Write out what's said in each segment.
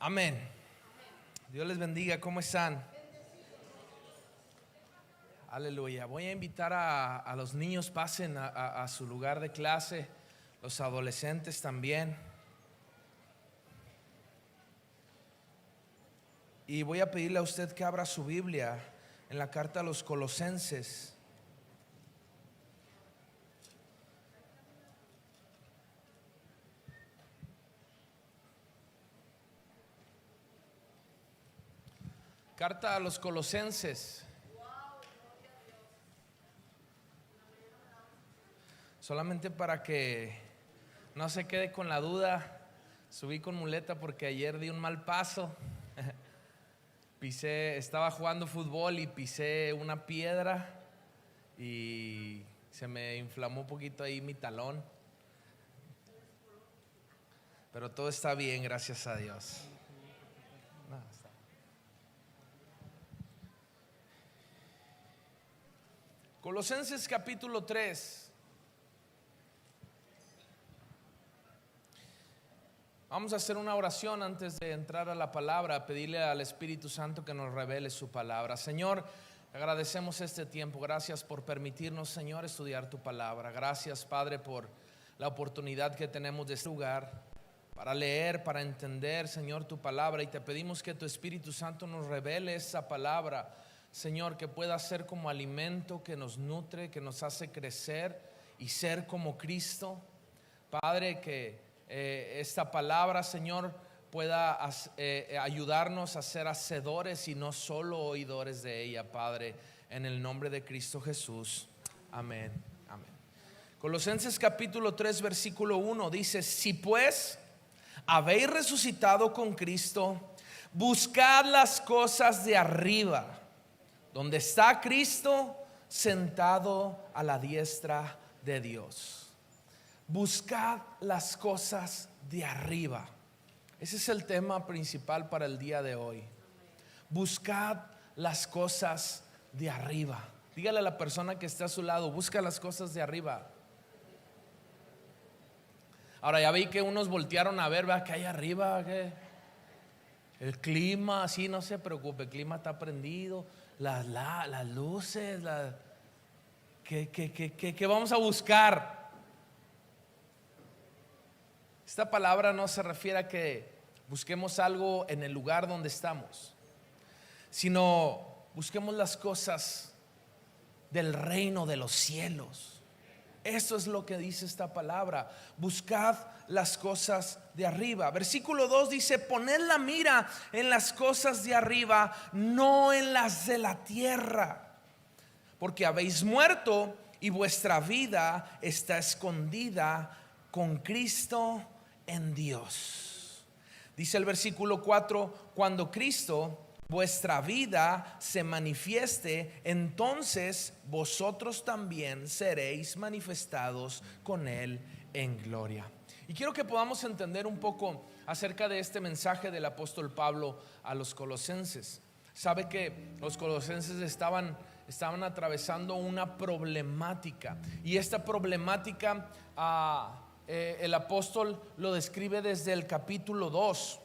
Amén. Dios les bendiga. ¿Cómo están? Aleluya. Voy a invitar a los niños, pasen a su lugar de clase, los adolescentes también. Y voy a pedirle a usted que abra su Biblia en la carta a los Colosenses. Carta a los Colosenses. Solamente para que no se quede con la duda, subí con muleta porque ayer di un mal paso. Estaba jugando fútbol y pisé una piedra y se me inflamó un poquito ahí mi talón. Pero todo está bien, gracias a Dios. Colosenses capítulo 3. Vamos a hacer una oración antes de entrar a la palabra, pedirle al Espíritu Santo que nos revele su palabra. Señor, agradecemos este tiempo. Gracias por permitirnos, Señor, estudiar tu palabra. Gracias, Padre, por la oportunidad que tenemos de este lugar para leer, para entender, Señor, tu palabra. Y te pedimos que tu Espíritu Santo nos revele esa palabra, Señor, que pueda ser como alimento que nos nutre, que nos hace crecer y ser como Cristo. Padre, que esta palabra, Señor, pueda ayudarnos a ser hacedores y no solo oidores de ella, Padre, en el nombre de Cristo Jesús. Amén. Amén. Colosenses capítulo 3 versículo 1 dice: si pues habéis resucitado con Cristo, buscad las cosas de arriba, donde está Cristo sentado a la diestra de Dios. Buscad las cosas de arriba. Ese es el tema principal para el día de hoy. Buscad las cosas de arriba. Dígale a la persona que está a su lado: busca las cosas de arriba. Ahora ya vi que unos voltearon a ver, ¿verdad? ¿Qué hay arriba? ¿Qué? El clima, sí, no se preocupe, el clima está prendido. Las luces, ¿qué vamos a buscar? Esta palabra no se refiere a que busquemos algo en el lugar donde estamos, sino busquemos las cosas del reino de los cielos. Eso es lo que dice esta palabra: buscad las cosas de arriba. Versículo 2 dice: poned la mira en las cosas de arriba, no en las de la tierra, porque habéis muerto y vuestra vida está escondida con Cristo en Dios. Dice el versículo 4: cuando Cristo vuestra vida se manifieste, entonces vosotros también seréis manifestados con Él en gloria. Y quiero que podamos entender un poco acerca de este mensaje del apóstol Pablo a los colosenses. Sabe que los colosenses estaban atravesando una problemática, y esta problemática el apóstol lo describe desde el capítulo 2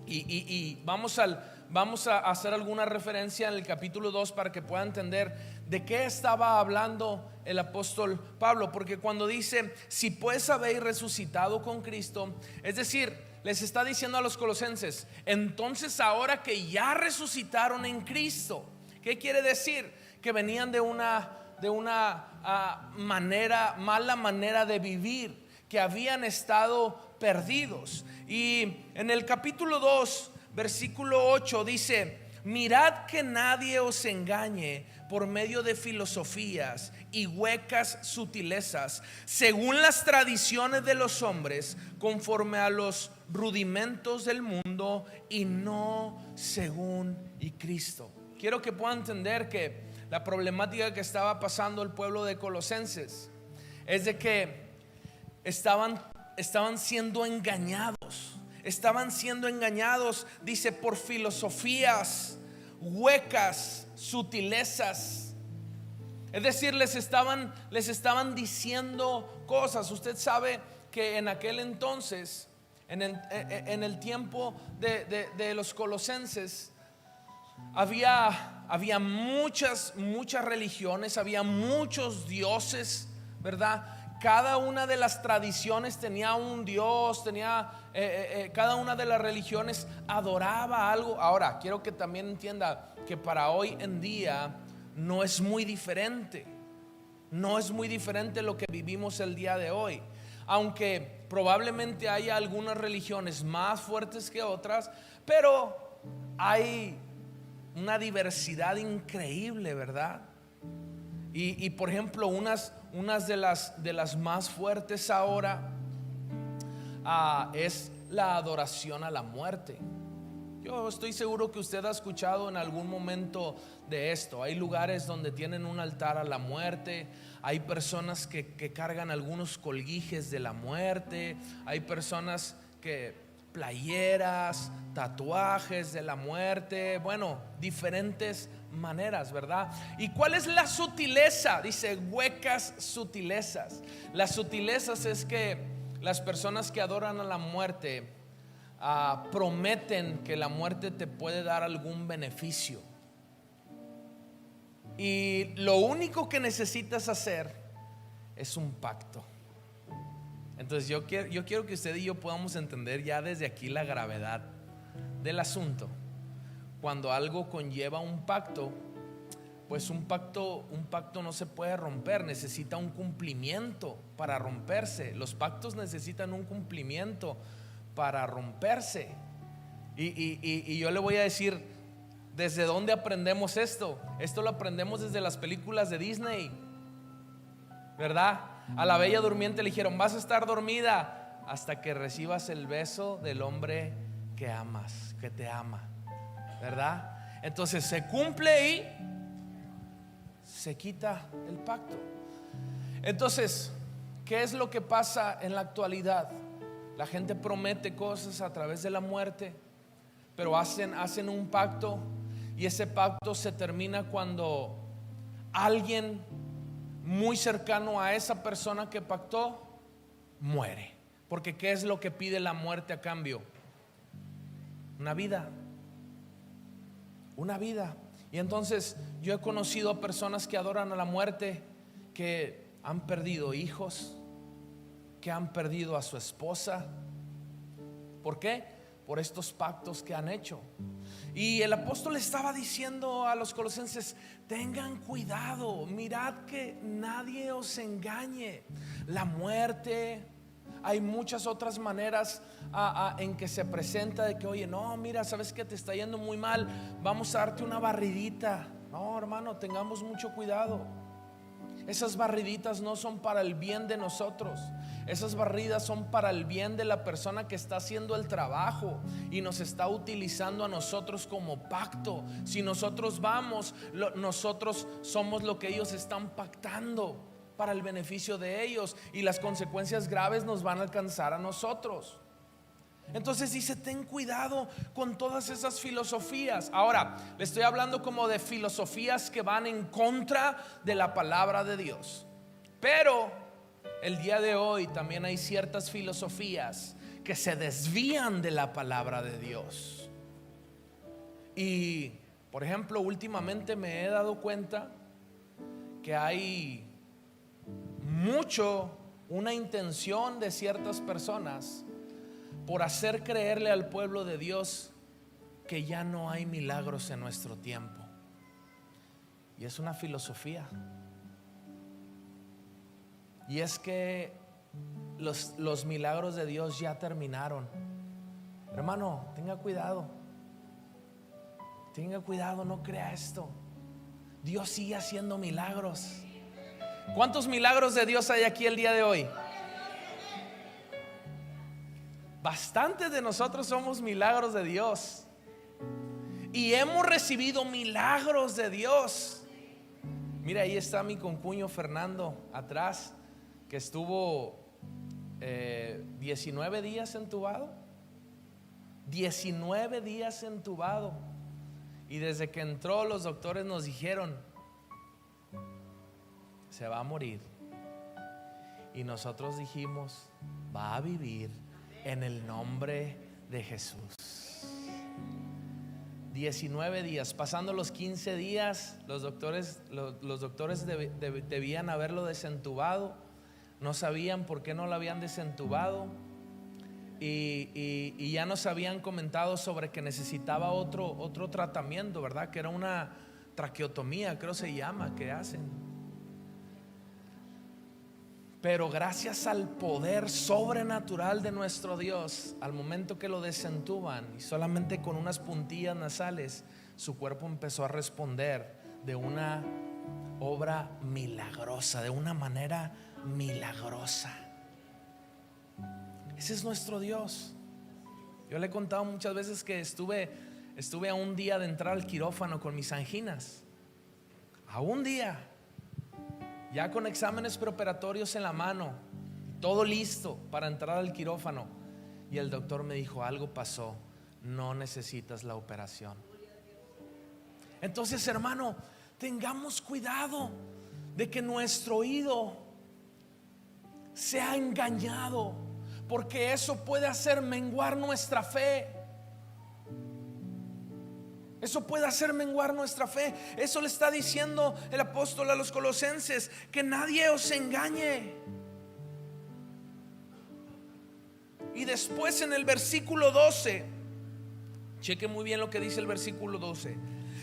y vamos a hacer alguna referencia en el capítulo 2 para que pueda entender de qué estaba hablando el apóstol Pablo. Porque cuando dice: si pues habéis resucitado con Cristo, es decir, les está diciendo a los colosenses: entonces ahora que ya resucitaron en Cristo. ¿Qué quiere decir? Que venían de una mala manera de vivir, que habían estado perdidos. Y en el capítulo 2 versículo 8 dice: mirad que nadie os engañe por medio de filosofías y huecas sutilezas, según las tradiciones de los hombres, conforme a los rudimentos del mundo, y no según Cristo. Quiero que puedan entender que la problemática que estaba pasando el pueblo de Colosenses es de que estaban siendo engañados. Estaban siendo engañados, dice, por filosofías huecas, sutilezas. Es decir, les estaban diciendo cosas. Usted sabe que en aquel entonces En el tiempo de los colosenses había muchas religiones, había muchos dioses, ¿verdad? Cada una de las tradiciones tenía un dios, cada una de las religiones adoraba algo. Ahora, quiero que también entienda que para hoy en día no es muy diferente. No es muy diferente lo que vivimos el día de hoy. Aunque probablemente haya algunas religiones más fuertes que otras, pero hay una diversidad increíble, ¿verdad? Y por ejemplo, unas de las más fuertes ahora es la adoración a la muerte. Yo estoy seguro que usted ha escuchado en algún momento de esto. Hay lugares donde tienen un altar a la muerte. Hay personas que cargan algunos colguijes de la muerte. Hay personas que playeras, tatuajes de la muerte. Bueno, diferentes maneras, ¿verdad? ¿Y cuál es la sutileza? Dice huecas sutilezas. Las sutilezas es que las personas que adoran a la muerte prometen que la muerte te puede dar algún beneficio, y lo único que necesitas hacer es un pacto. Entonces yo quiero que usted y yo podamos entender ya desde aquí la gravedad del asunto. Cuando algo conlleva un pacto, pues un pacto no se puede romper, necesita un cumplimiento para romperse. Los pactos necesitan un cumplimiento para romperse. Y yo le voy a decir desde dónde aprendemos esto. Esto lo aprendemos desde las películas de Disney, ¿verdad? A la Bella Durmiente le dijeron: vas a estar dormida hasta que recibas el beso del hombre que amas, que te ama, ¿verdad? Entonces se cumple y se quita el pacto. Entonces, ¿qué es lo que pasa en la actualidad? La gente promete cosas a través de la muerte, pero hacen un pacto, y ese pacto se termina cuando alguien muy cercano a esa persona que pactó muere. Porque ¿qué es lo que pide la muerte a cambio? Una vida. Una vida. Y entonces yo he conocido a personas que adoran a la muerte, que han perdido hijos, que han perdido a su esposa. ¿Por qué? Por estos pactos que han hecho. Y el apóstol estaba diciendo a los colosenses: tengan cuidado, mirad que nadie os engañe. La muerte, hay muchas otras maneras en que se presenta de que, oye, no, mira, sabes que te está yendo muy mal, vamos a darte una barridita. No, hermano, tengamos mucho cuidado. Esas barriditas no son para el bien de nosotros. Esas barridas son para el bien de la persona que está haciendo el trabajo y nos está utilizando a nosotros como pacto. Si nosotros vamos, nosotros somos lo que ellos están pactando para el beneficio de ellos, y las consecuencias graves nos van a alcanzar a nosotros. Entonces dice: ten cuidado con todas esas filosofías. Ahora, le estoy hablando como de filosofías que van en contra de la palabra de Dios. Pero el día de hoy también hay ciertas filosofías que se desvían de la palabra de Dios. Y, por ejemplo, últimamente me he dado cuenta que hay una intención de ciertas personas por hacer creerle al pueblo de Dios que ya no hay milagros en nuestro tiempo. Y es una filosofía. Y es que los milagros de Dios ya terminaron. Hermano, tenga cuidado. Tenga cuidado, no crea esto. Dios sigue haciendo milagros. ¿Cuántos milagros de Dios hay aquí el día de hoy? Bastantes de nosotros somos milagros de Dios, y hemos recibido milagros de Dios. Mira, ahí está mi concuño Fernando atrás, que estuvo 19 días entubado. 19 días entubado. Y desde que entró, los doctores nos dijeron: se va a morir. Y nosotros dijimos: va a vivir. en el nombre de Jesús. 19 días, pasando los 15 días, los doctores debían haberlo desentubado. No sabían por qué no lo habían desentubado. Y ya nos habían comentado sobre que necesitaba otro tratamiento, ¿verdad? Que era una traqueotomía, creo se llama, que hacen. Pero gracias al poder sobrenatural de nuestro Dios, al momento que lo desentuban y solamente con unas puntillas nasales, su cuerpo empezó a responder de una obra milagrosa, de una manera milagrosa. Ese es nuestro Dios. Yo le he contado muchas veces que estuve a un día de entrar al quirófano con mis anginas. A un día, ya con exámenes preoperatorios en la mano, todo listo para entrar al quirófano. Y el doctor me dijo: algo pasó, no necesitas la operación. Entonces, hermano, tengamos cuidado de que nuestro oído sea engañado, porque eso puede hacer menguar nuestra fe. Eso puede hacer menguar nuestra fe. Eso le está diciendo el apóstol a los colosenses: que nadie os engañe. Y después en el versículo 12, cheque muy bien lo que dice el versículo 12: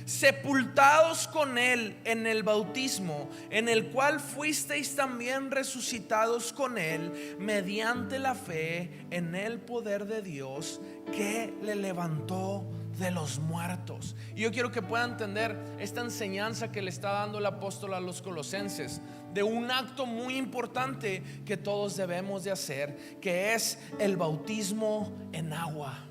sepultados con él en el bautismo, en el cual fuisteis también resucitados con él mediante la fe en el poder de Dios que le levantó de los muertos. Y yo quiero que puedan entender esta enseñanza que le está dando el apóstol a los colosenses, de un acto muy importante que todos debemos de hacer, que es el bautismo en agua.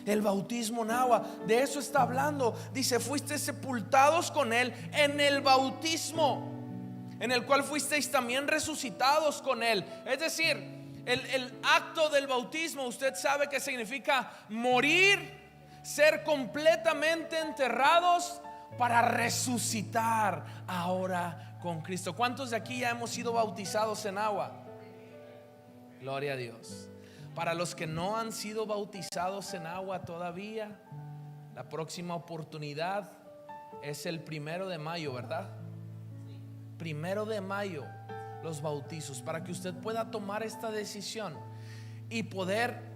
El bautismo en agua, de eso está hablando. Dice: fuisteis sepultados con él en el bautismo, en el cual fuisteis también resucitados con él. Es decir, el acto del bautismo, usted sabe que significa morir, ser completamente enterrados para resucitar ahora con Cristo. ¿Cuántos de aquí ya hemos sido bautizados en agua? Gloria a Dios. Para los que no han sido bautizados en agua todavía, la próxima oportunidad es el 1 de mayo, ¿verdad? 1 de mayo los bautizos, para que usted pueda tomar esta decisión y poder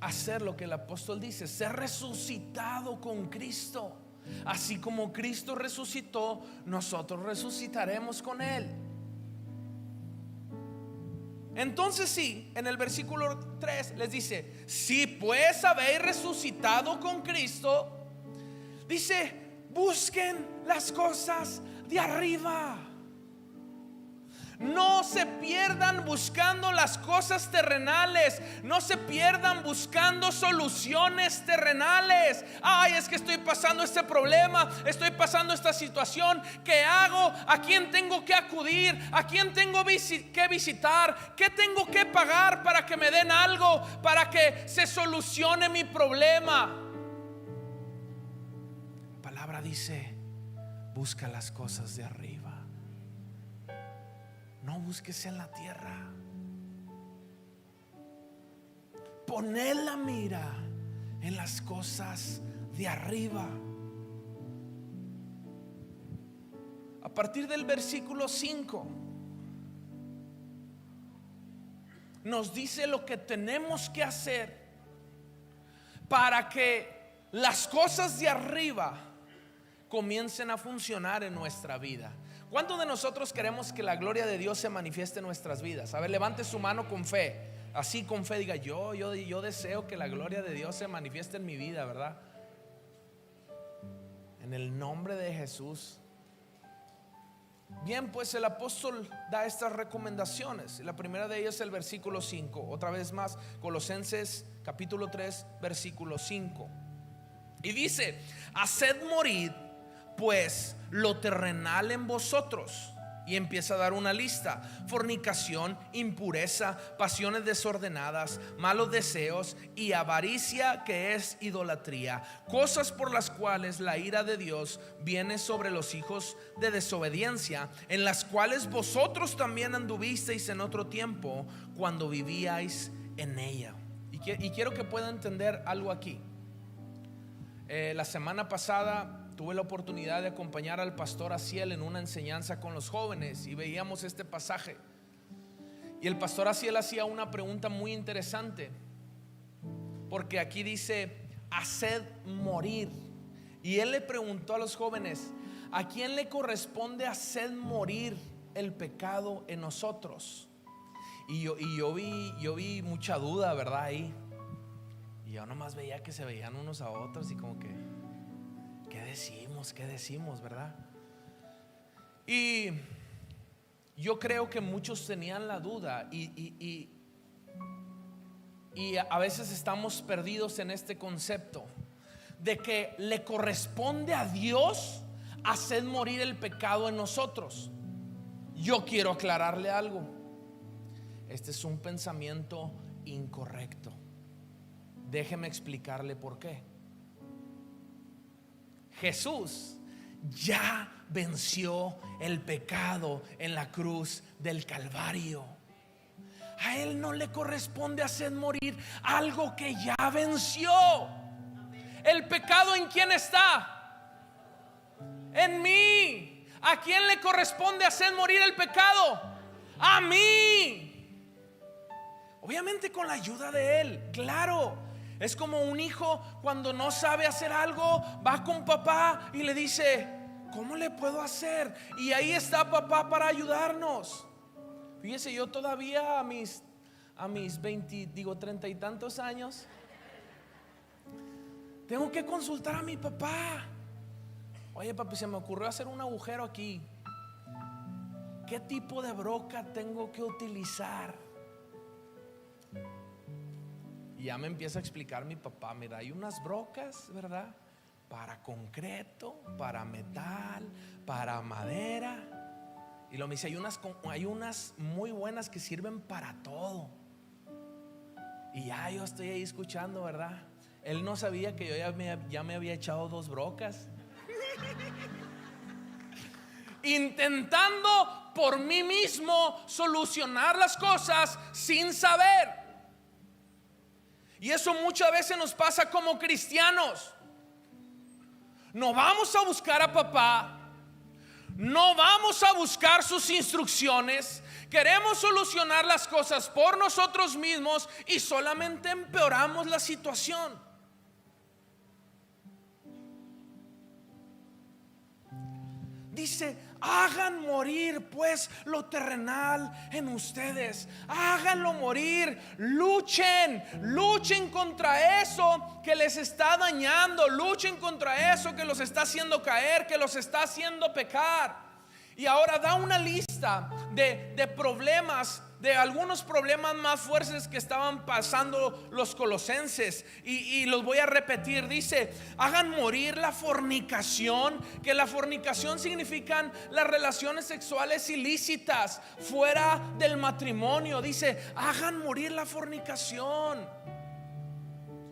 hacer lo que el apóstol dice: ser resucitado con Cristo. Así como Cristo resucitó, nosotros resucitaremos con él. Entonces sí, en el versículo 3 les dice: si pues habéis resucitado con Cristo, dice, busquen las cosas de arriba. No se pierdan buscando las cosas terrenales. No se pierdan buscando soluciones terrenales. Ay, es que estoy pasando este problema, estoy pasando esta situación. ¿Qué hago? ¿A quién tengo que acudir? ¿A quién tengo que visitar? ¿Qué tengo que pagar para que me den algo, para que se solucione mi problema? La palabra dice: busca las cosas de arriba. No busques en la tierra. Poned la mira en las cosas de arriba. A partir del versículo 5 nos dice lo que tenemos que hacer para que las cosas de arriba comiencen a funcionar en nuestra vida. ¿Cuántos de nosotros queremos que la gloria de Dios se manifieste en nuestras vidas? A ver, levante su mano con fe. Así con fe diga: yo deseo que la gloria de Dios se manifieste en mi vida, ¿verdad? En el nombre de Jesús. Bien, pues el apóstol da estas recomendaciones. La primera de ellas es el versículo 5. Otra vez más, Colosenses capítulo 3, versículo 5. Y dice: haced morir pues lo terrenal en vosotros. Y empieza a dar una lista: fornicación, impureza, pasiones desordenadas, malos deseos y avaricia, que es idolatría, cosas por las cuales la ira de Dios viene sobre los hijos de desobediencia, en las cuales vosotros también anduvisteis en otro tiempo, cuando vivíais en ella. Y quiero que pueda entender algo aquí. La semana pasada tuve la oportunidad de acompañar al pastor Aciel en una enseñanza con los jóvenes y veíamos este pasaje. Y el pastor Aciel hacía una pregunta muy interesante, porque aquí dice: haced morir. Y él le preguntó a los jóvenes: ¿a quién le corresponde hacer morir el pecado en nosotros? Y yo vi mucha duda, ¿verdad? Ahí. Y yo nomás veía que se veían unos a otros y como que, ¿qué decimos, verdad? Y yo creo que muchos tenían la duda y a veces estamos perdidos en este concepto de que le corresponde a Dios hacer morir el pecado en nosotros. Yo quiero aclararle algo. Este es un pensamiento incorrecto. Déjeme explicarle por qué. Jesús ya venció el pecado en la cruz del Calvario. A Él no le corresponde hacer morir algo que ya venció. El pecado, ¿en quién está? En mí. ¿A quién le corresponde hacer morir el pecado? A mí. Obviamente con la ayuda de Él, claro. Es como un hijo cuando no sabe hacer algo, va con papá y le dice: ¿cómo le puedo hacer? Y ahí está papá para ayudarnos. Fíjese, yo todavía a mis 30 y tantos años tengo que consultar a mi papá. Oye, papi, se me ocurrió hacer un agujero aquí. ¿Qué tipo de broca tengo que utilizar? Y ya me empieza a explicar mi papá: mira, hay unas brocas, ¿verdad? Para concreto, para metal, para madera. Y lo me dice: hay unas muy buenas que sirven para todo. Y ya yo estoy ahí escuchando, ¿verdad? Él no sabía que yo ya me había echado 2 brocas. Intentando por mí mismo solucionar las cosas sin saber. Y eso muchas veces nos pasa como cristianos. No vamos a buscar a papá, no vamos a buscar sus instrucciones. Queremos solucionar las cosas por nosotros mismos y solamente empeoramos la situación. Dice: hagan morir pues lo terrenal en ustedes. Háganlo morir. Luchen contra eso que les está dañando. Luchen contra eso que los está haciendo caer, que los está haciendo pecar. Y ahora da una lista de problemas, de algunos problemas más fuertes que estaban pasando los colosenses, y los voy a repetir. Dice: hagan morir la fornicación, que la fornicación significan las relaciones sexuales ilícitas fuera del matrimonio. Dice: hagan morir la fornicación.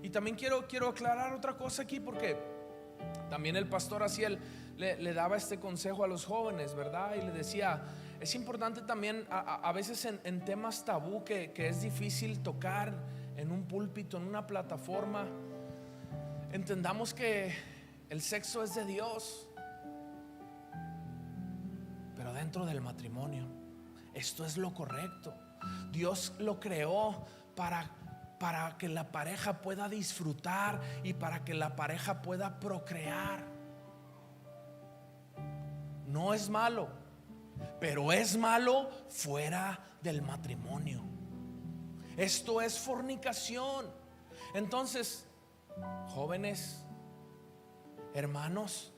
Y también quiero aclarar otra cosa aquí, porque también el pastor Aciel le daba este consejo a los jóvenes, ¿verdad? Y le decía: es importante también a veces en temas tabú que es difícil tocar en un púlpito, en una plataforma, entendamos que el sexo es de Dios, pero dentro del matrimonio. Esto es lo correcto. Dios lo creó para que la pareja pueda disfrutar y para que la pareja pueda procrear. No es malo, pero es malo fuera del matrimonio. Esto es fornicación. Entonces, jóvenes, hermanos,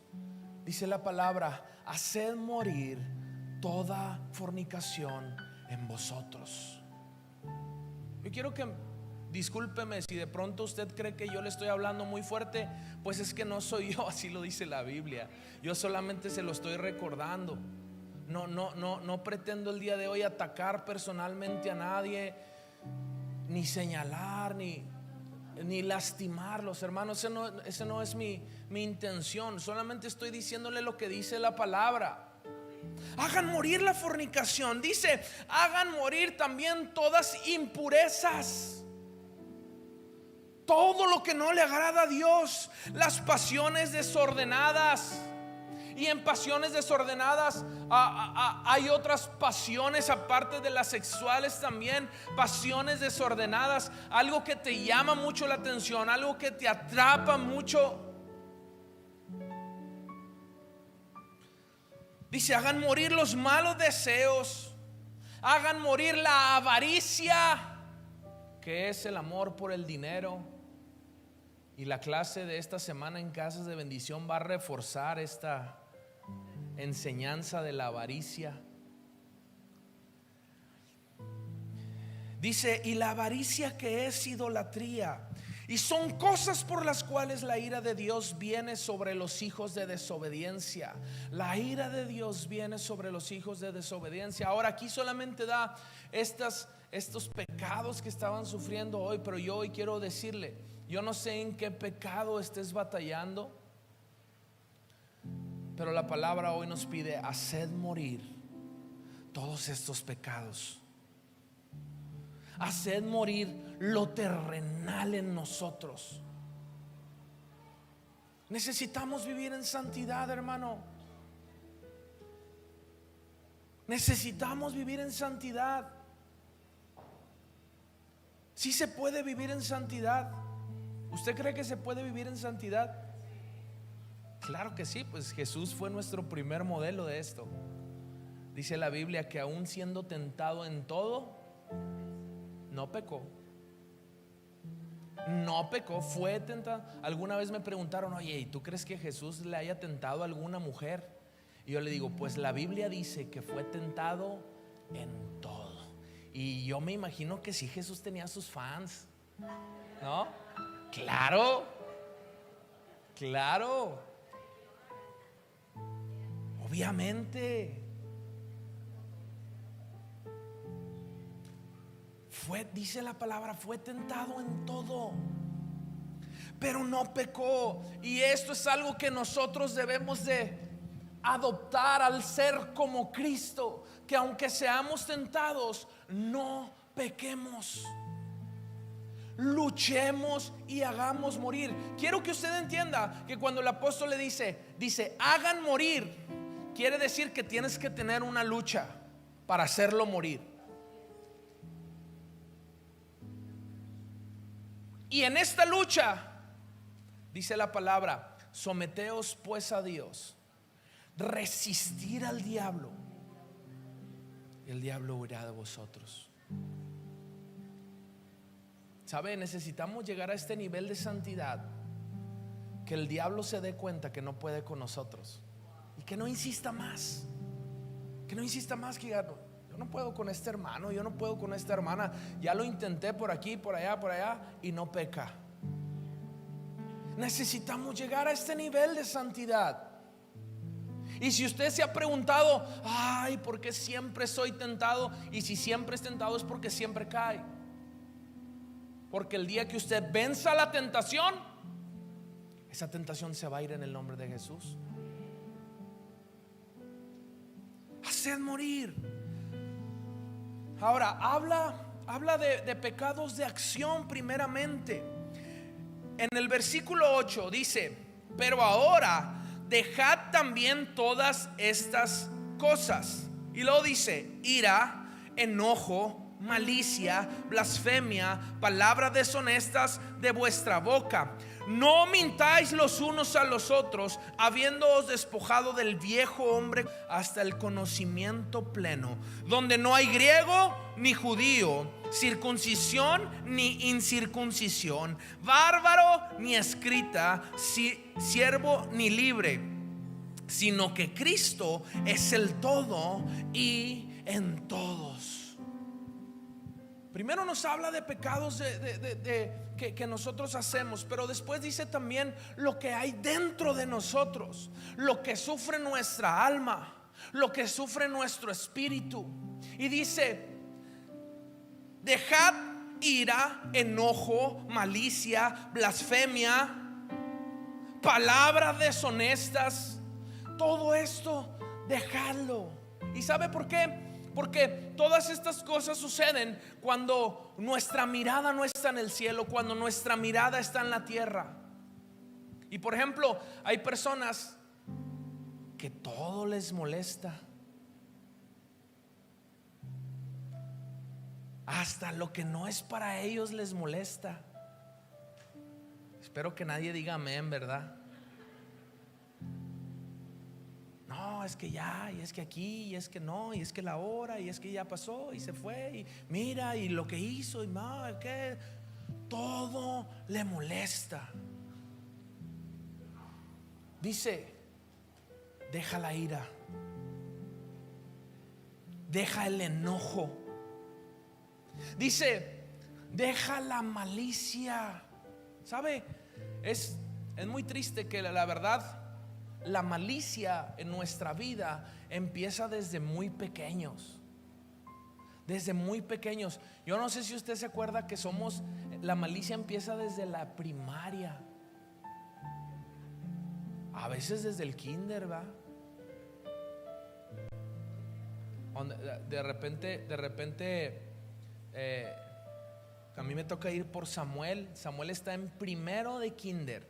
dice la palabra: haced morir toda fornicación en vosotros. Yo quiero que, discúlpeme si de pronto usted cree que yo le estoy hablando muy fuerte, pues es que no soy yo, así lo dice la Biblia. Yo solamente se lo estoy recordando. No pretendo el día de hoy atacar personalmente a nadie, ni señalar, ni lastimarlos, hermanos. Ese no es mi intención. Solamente estoy diciéndole lo que dice la palabra. Hagan morir la fornicación. Dice: hagan morir también todas impurezas. todo lo que no le agrada a Dios, las pasiones desordenadas. Y en pasiones desordenadas hay otras pasiones aparte de las sexuales también, pasiones desordenadas, algo que te llama mucho la atención, algo que te atrapa mucho. Dice: hagan morir los malos deseos, hagan morir la avaricia, que es el amor por el dinero. Y la clase de esta semana en Casas de Bendición va a reforzar esta enseñanza de la avaricia. Dice: y la avaricia, que es idolatría, y son cosas por las cuales la ira de Dios viene sobre los hijos de desobediencia. La ira de Dios viene sobre los hijos de desobediencia. Ahora aquí solamente da estos pecados que estaban sufriendo hoy, pero yo hoy quiero decirle, yo no sé en qué pecado estés batallando, pero la palabra hoy nos pide: haced morir todos estos pecados. Haced morir lo terrenal en nosotros. Necesitamos vivir en santidad, hermano. Necesitamos vivir en santidad. ¿Sí se puede vivir en santidad? ¿Usted cree que se puede vivir en santidad? Claro que sí, pues Jesús fue nuestro primer modelo de esto. Dice la Biblia que aún siendo tentado en todo, no pecó. No pecó, fue tentado. Alguna vez me preguntaron: oye, ¿y tú crees que Jesús le haya tentado a alguna mujer? Y yo le digo: pues la Biblia dice que fue tentado en todo. Y yo me imagino que sí, Jesús tenía sus fans, ¿no? Claro, claro, obviamente. Dice la palabra, fue tentado en todo, pero no pecó. Y esto es algo que nosotros debemos de adoptar al ser como Cristo, que aunque seamos tentados, no pequemos. Luchemos y hagamos morir. Quiero que usted entienda que cuando el apóstol le dice hagan morir, quiere decir que tienes que tener una lucha para hacerlo morir. Y en esta lucha, dice la palabra: someteos pues a Dios, resistir al diablo, y el diablo huirá de vosotros. ¿Sabe? Necesitamos llegar a este nivel de santidad, que el diablo se dé cuenta que no puede con nosotros y que no insista más. Que no insista más, que diga: yo no puedo con este hermano, yo no puedo con esta hermana, ya lo intenté por aquí, por allá, y no peca. Necesitamos llegar a este nivel de santidad. Y si usted se ha preguntado: ay, ¿por qué siempre soy tentado? Y si siempre es tentado, es porque siempre cae. Porque el día que usted venza la tentación, esa tentación se va a ir en el nombre de Jesús. Haced morir. Ahora habla de pecados de acción primeramente. En el versículo 8 dice: pero ahora dejad también todas estas cosas. Y luego dice: ira, enojo, malicia, blasfemia, palabras deshonestas de vuestra boca. No mintáis los unos a los otros, habiéndoos despojado del viejo hombre hasta el conocimiento pleno, donde no hay griego ni judío, circuncisión ni incircuncisión, bárbaro ni escrita, siervo ni libre, sino que Cristo es el todo y en todos. Primero nos habla de pecados que nosotros hacemos, pero después dice también lo que hay dentro de nosotros, lo que sufre nuestra alma, lo que sufre nuestro espíritu. Y dice: dejad ira, enojo, malicia, blasfemia, palabras deshonestas. Todo esto dejadlo. ¿Y sabe por qué? Porque todas estas cosas suceden cuando nuestra mirada no está en el cielo, cuando nuestra mirada está en la tierra. Y por ejemplo, hay personas que todo les molesta. Hasta lo que no es para ellos les molesta. Espero que nadie diga amén, ¿verdad? No, es que ya, y es que aquí, y es que no, y es que la hora, y es que ya pasó y se fue, y mira, y lo que hizo, y más, que todo le molesta. Dice, deja la ira, deja el enojo. Dice, deja la malicia. ¿Sabe? Es muy triste que la verdad, la malicia en nuestra vida empieza desde muy pequeños. Desde muy pequeños. Yo no sé si usted se acuerda que la malicia empieza desde la primaria. A veces desde el kinder, ¿va? De repente a mí me toca ir por Samuel. Samuel está en primero de kinder.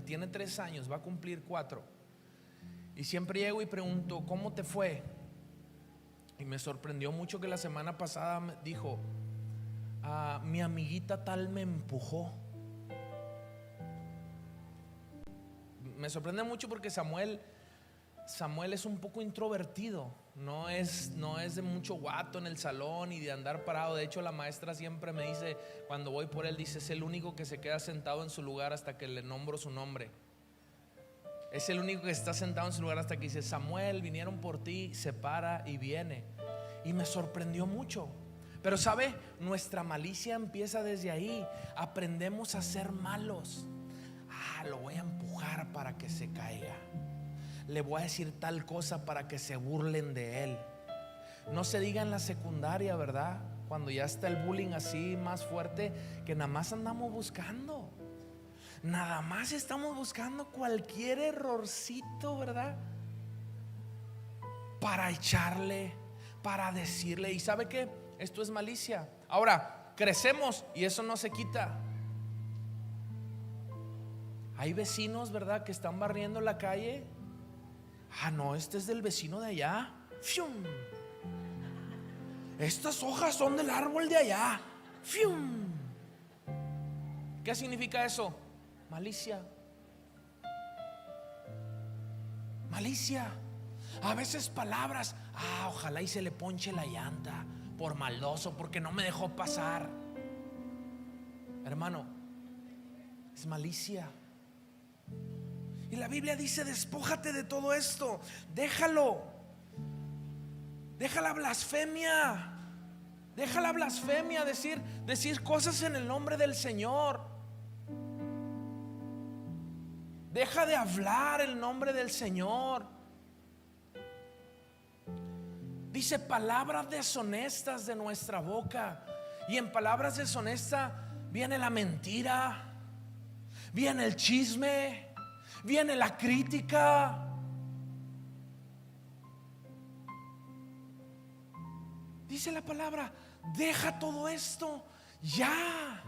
Tiene 3 años, va a cumplir 4. Y siempre llego y pregunto, ¿cómo te fue? Y me sorprendió mucho que la semana pasada me dijo, mi amiguita tal me empujó. Me sorprende mucho porque Samuel es un poco introvertido. No es de mucho guato en el salón y de andar parado. De hecho, la maestra siempre me dice, cuando voy por él, dice, es el único que se queda sentado en su lugar hasta que le nombro su nombre. Es el único que está sentado en su lugar hasta que dice, Samuel, vinieron por ti. Se para y viene. Y me sorprendió mucho. Pero sabe, nuestra malicia empieza desde ahí. Aprendemos a ser malos. Lo voy a empujar para que se caiga. Le voy a decir tal cosa para que se burlen de él. No se diga en la secundaria, ¿verdad? Cuando ya está el bullying así más fuerte, que nada más andamos buscando. Nada más estamos buscando cualquier errorcito, ¿verdad? Para echarle, para decirle. ¿Y sabe qué? Esto es malicia. Ahora, crecemos y eso no se quita. Hay vecinos, ¿verdad? Que están barriendo la calle. No, este es del vecino de allá. ¡Fium! Estas hojas son del árbol de allá. ¡Fium! ¿Qué significa eso? Malicia. Malicia. A veces palabras. Ojalá y se le ponche la llanta por maldoso, porque no me dejó pasar. Hermano, es malicia. Y la Biblia dice, despójate de todo esto. Déjalo. Deja la blasfemia. Deja la blasfemia, decir cosas en el nombre del Señor. Deja de hablar el nombre del Señor. Dice palabras deshonestas de nuestra boca. Y en palabras deshonestas viene la mentira, viene el chisme, viene la crítica. Dice la palabra, deja todo esto ya.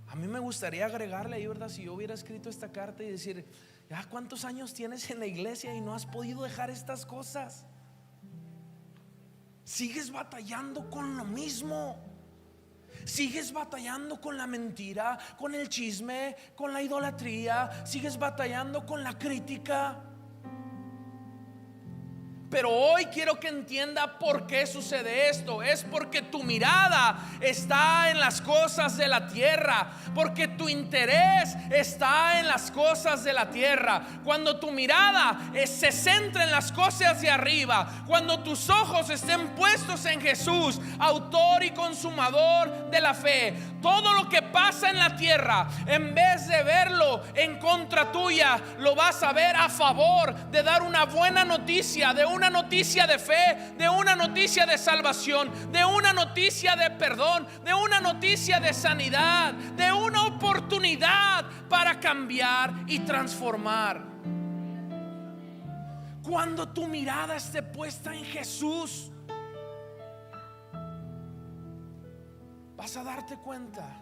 A mí me gustaría agregarle ahí, ¿verdad? Si yo hubiera escrito esta carta y decir, ya, ¿cuántos años tienes en la iglesia y no has podido dejar estas cosas? Sigues batallando con lo mismo. Sigues batallando con la mentira, con el chisme, con la idolatría. Sigues batallando con la crítica. Pero hoy quiero que entienda por qué sucede esto. Es porque tu mirada está en las cosas de la tierra, porque tu interés está en las cosas de la tierra. Cuando tu mirada se centra en las cosas de arriba, cuando tus ojos estén puestos en Jesús, autor y consumador de la fe, todo lo que pasa en la tierra, en vez de verlo en contra tuya, lo vas a ver a favor de dar una buena noticia, de una noticia de fe, de una noticia de salvación, de una noticia de perdón, de una noticia de sanidad, de una oportunidad para cambiar y transformar. Cuando tu mirada esté puesta en Jesús, vas a darte cuenta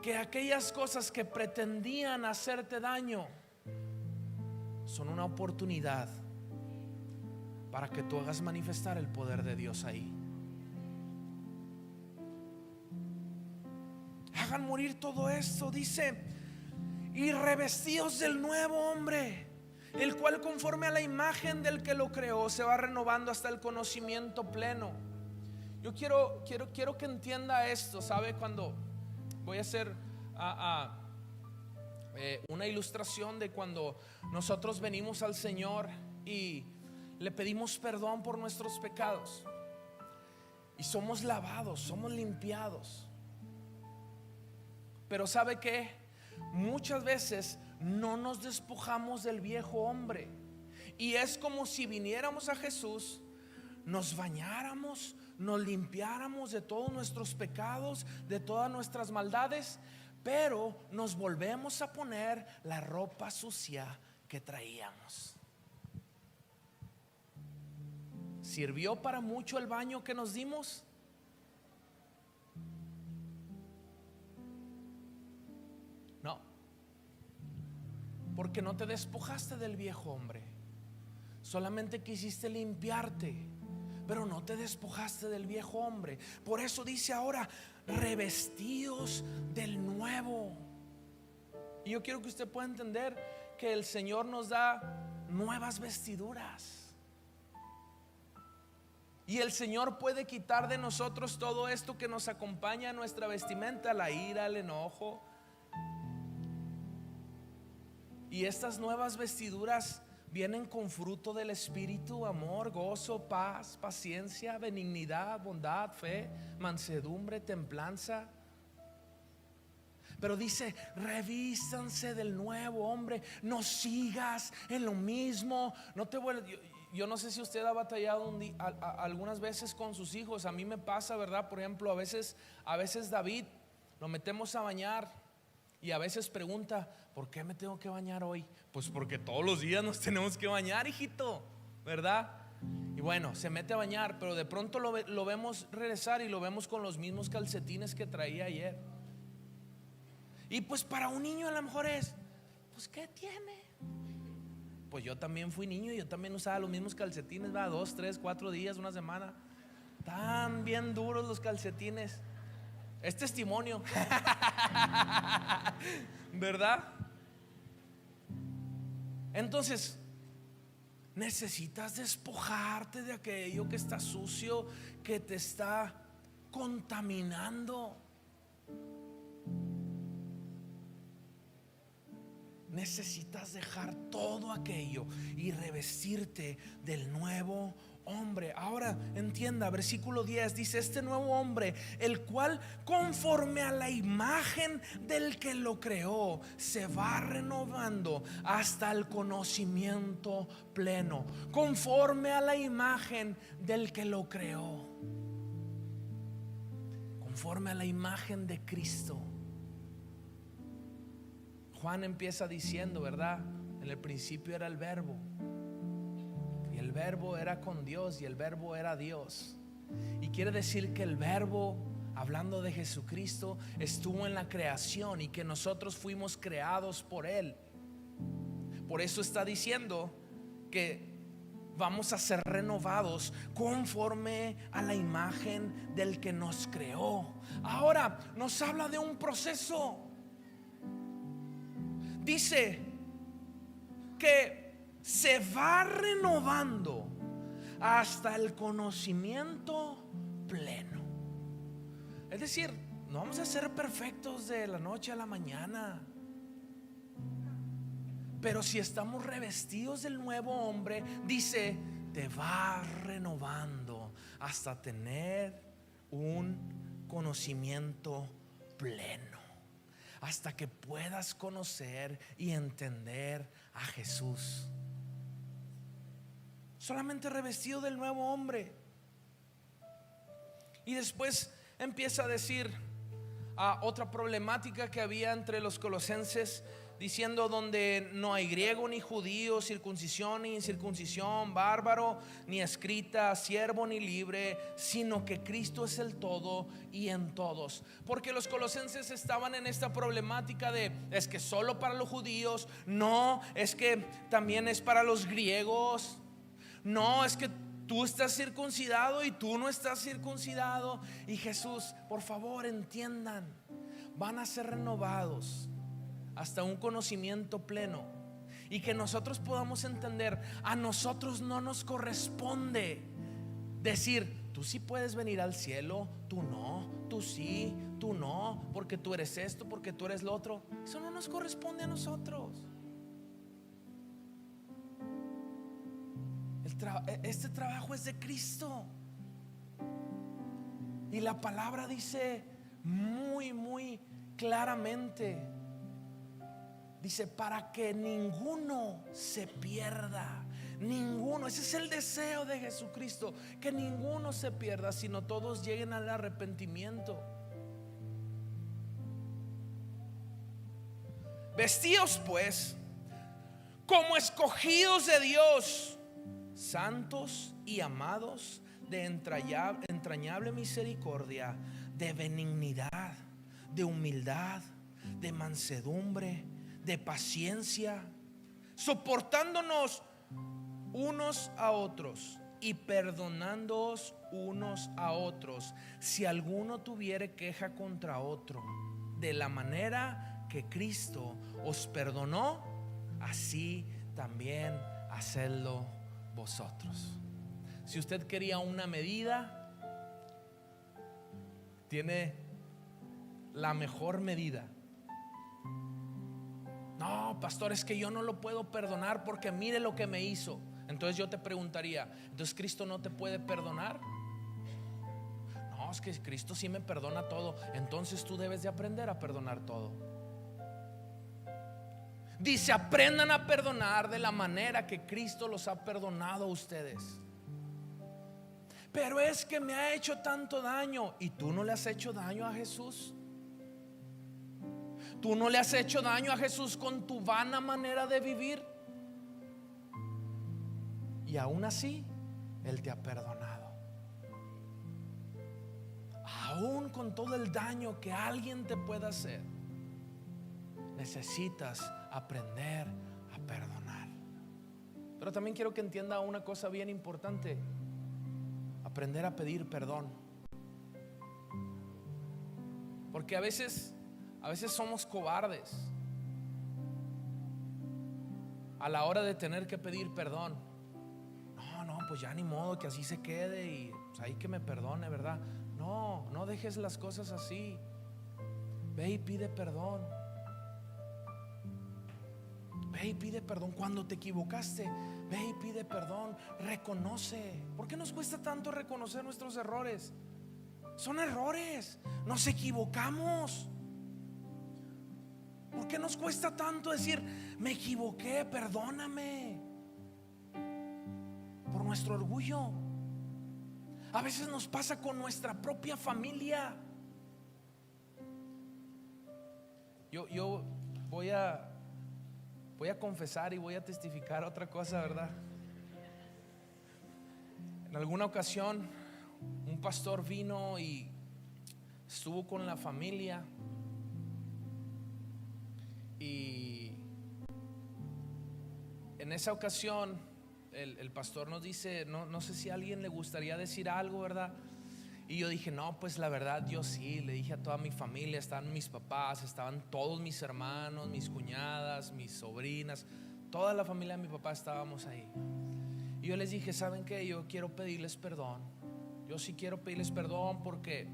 que aquellas cosas que pretendían hacerte daño son una oportunidad para que tú hagas manifestar el poder de Dios ahí. Hagan morir todo esto, dice, y revestidos del nuevo hombre, el cual conforme a la imagen del que lo creó se va renovando hasta el conocimiento pleno. Yo quiero que entienda esto, ¿sabe? Cuando voy a hacer una ilustración de cuando nosotros venimos al Señor y le pedimos perdón por nuestros pecados y somos lavados, somos limpiados. Pero ¿sabe qué? Muchas veces no nos despojamos del viejo hombre, y es como si viniéramos a Jesús, nos bañáramos, nos limpiáramos de todos nuestros pecados, de todas nuestras maldades, pero nos volvemos a poner la ropa sucia que traíamos. ¿Sirvió para mucho el baño que nos dimos? No, porque no te despojaste del viejo hombre, solamente quisiste limpiarte, pero no te despojaste del viejo hombre. Por eso dice ahora, revestidos del nuevo. Y yo quiero que usted pueda entender que el Señor nos da nuevas vestiduras. Y el Señor puede quitar de nosotros todo esto que nos acompaña en nuestra vestimenta, la ira, el enojo. Y estas nuevas vestiduras vienen con fruto del Espíritu: amor, gozo, paz, paciencia, benignidad, bondad, fe, mansedumbre, templanza. Pero dice, revístanse del nuevo hombre. No sigas en lo mismo. No te vuelvas. Yo no sé si usted ha batallado algunas veces con sus hijos. A mí me pasa, ¿verdad? Por ejemplo, a veces David lo metemos a bañar y a veces pregunta, ¿por qué me tengo que bañar hoy? Pues porque todos los días nos tenemos que bañar, hijito, ¿verdad? Y bueno, se mete a bañar, pero de pronto lo vemos regresar y lo vemos con los mismos calcetines que traía ayer. Y pues para un niño a lo mejor es, pues ¿qué tiene? Pues yo también fui niño y yo también usaba los mismos calcetines, ¿verdad? 2, 3, 4 días, una semana. Tan bien duros los calcetines. Es testimonio. ¿Verdad? Entonces, necesitas despojarte de aquello que está sucio, que te está contaminando. Necesitas dejar todo aquello y revestirte del nuevo hombre. Ahora entienda, versículo 10 dice, este nuevo hombre, el cual conforme a la imagen del que lo creó, se va renovando hasta el conocimiento pleno. Conforme a la imagen del que lo creó, conforme a la imagen de Cristo. Juan empieza diciendo, ¿verdad? En el principio era el verbo, y el verbo era con Dios, y el verbo era Dios. Y quiere decir que el verbo, hablando de Jesucristo, estuvo en la creación y que nosotros fuimos creados por Él. Por eso está diciendo que vamos a ser renovados conforme a la imagen del que nos creó. Ahora nos habla de un proceso. Dice que se va renovando hasta el conocimiento pleno. Es decir, no vamos a ser perfectos de la noche a la mañana, pero si estamos revestidos del nuevo hombre, dice, te va renovando hasta tener un conocimiento pleno, hasta que puedas conocer y entender a Jesús. Solamente revestido del nuevo hombre. Y después empieza a decir otra problemática que había entre los colosenses. diciendo donde no hay griego ni judío, circuncisión ni incircuncisión, bárbaro ni escrita, siervo ni libre, sino que Cristo es el todo y en todos. Porque los colosenses estaban en esta problemática de: es que solo para los judíos, no, es que también es para los griegos, no, es que tú estás circuncidado y tú no estás circuncidado. Y Jesús, por favor, entiendan, van a ser renovados hasta un conocimiento pleno, y que nosotros podamos entender, a nosotros no nos corresponde decir: tú sí puedes venir al cielo, tú no, tú sí, tú no, porque tú eres esto, porque tú eres lo otro. Eso no nos corresponde a nosotros. Este trabajo es de Cristo. Y la palabra dice muy, muy claramente, dice: para que ninguno se pierda. Ninguno, ese es el deseo de Jesucristo, que ninguno se pierda, sino todos lleguen al arrepentimiento. Vestíos pues como escogidos de Dios, santos y amados, de entrañable misericordia, de benignidad, de humildad, de mansedumbre, de paciencia, soportándonos unos a otros y perdonándoos unos a otros, si alguno tuviere queja contra otro. De la manera que Cristo os perdonó, así también hacedlo vosotros. Si usted quería una medida, tiene la mejor medida. No, pastor, es que yo no lo puedo perdonar porque mire lo que me hizo. Entonces yo te preguntaría: ¿entonces Cristo no te puede perdonar? No, es que Cristo sí me perdona todo. Entonces tú debes de aprender a perdonar todo. Dice: aprendan a perdonar de la manera que Cristo los ha perdonado a ustedes. Pero es que me ha hecho tanto daño. ¿Y tú no le has hecho daño a Jesús? ¿Tú no le has hecho daño a Jesús con tu vana manera de vivir? Y aún así Él te ha perdonado. Aún con todo el daño que alguien te pueda hacer, necesitas aprender a perdonar. Pero también quiero que entienda una cosa bien importante: aprender a pedir perdón. Porque a veces somos cobardes a la hora de tener que pedir perdón. No, pues ya ni modo, que así se quede y pues ahí que me perdone, ¿verdad? No dejes las cosas así. Ve y pide perdón. Ve y pide perdón cuando te equivocaste. Ve y pide perdón. Reconoce. ¿Por qué nos cuesta tanto reconocer nuestros errores? Son errores, nos equivocamos. ¿Por qué nos cuesta tanto decir: me equivoqué, perdóname? Por nuestro orgullo. A veces nos pasa con nuestra propia familia. Yo voy a confesar y voy a testificar otra cosa, ¿verdad? En alguna ocasión un pastor vino y estuvo con la familia, y en esa ocasión el pastor nos dice: no sé si a alguien le gustaría decir algo, ¿verdad? Y yo dije: no, pues la verdad yo sí. Le dije a toda mi familia, estaban mis papás, estaban todos mis hermanos, mis cuñadas, mis sobrinas, toda la familia de mi papá estábamos ahí. Y yo les dije: ¿saben qué? Yo quiero pedirles perdón. Yo sí quiero pedirles perdón, porque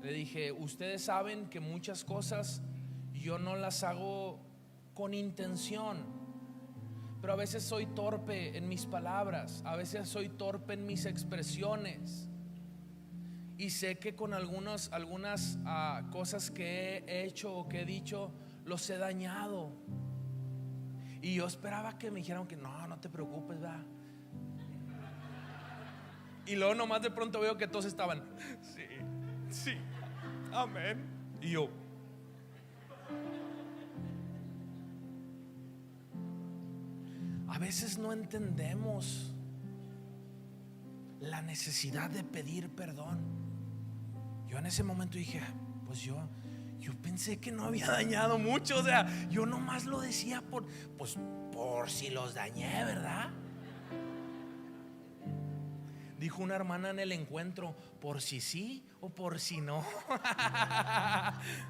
le dije: ustedes saben que muchas cosas yo no las hago con intención, pero a veces soy torpe en mis palabras, a veces soy torpe en mis expresiones, y sé que con algunas cosas que he hecho o que he dicho los he dañado. Y yo esperaba que me dijeran que no te preocupes, ¿verdad? Y luego nomás de pronto veo que todos estaban: sí, amén. Y yo: a veces no entendemos la necesidad de pedir perdón. Yo en ese momento dije, pues yo pensé que no había dañado mucho. O sea, yo nomás lo decía por si los dañé, ¿verdad? Dijo una hermana en el encuentro, por si sí o por si no.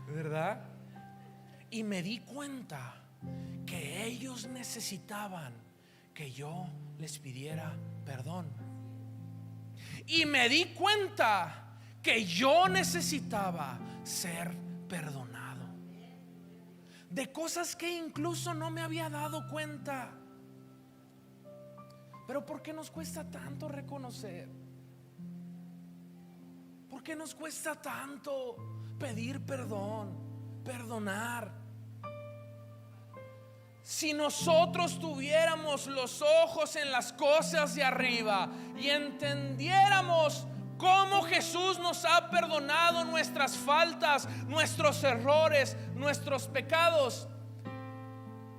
¿Verdad? Y me di cuenta que ellos necesitaban que yo les pidiera perdón. Y me di cuenta que yo necesitaba ser perdonado de cosas que incluso no me había dado cuenta. Pero ¿por qué nos cuesta tanto reconocer? ¿Por qué nos cuesta tanto pedir perdón, perdonar? Si nosotros tuviéramos los ojos en las cosas de arriba y entendiéramos cómo Jesús nos ha perdonado nuestras faltas, nuestros errores, nuestros pecados,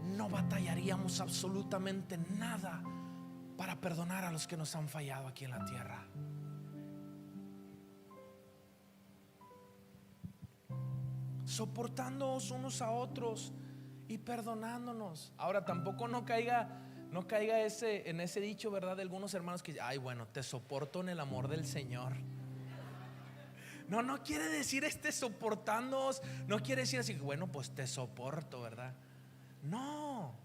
no batallaríamos absolutamente nada para perdonar a los que nos han fallado aquí en la tierra. Soportándonos unos a otros y perdonándonos. Ahora tampoco no caiga en ese dicho, ¿verdad? De algunos hermanos que, ay, bueno, te soporto en el amor del Señor. No quiere decir soportándonos. No quiere decir así, bueno, pues te soporto, ¿verdad? No.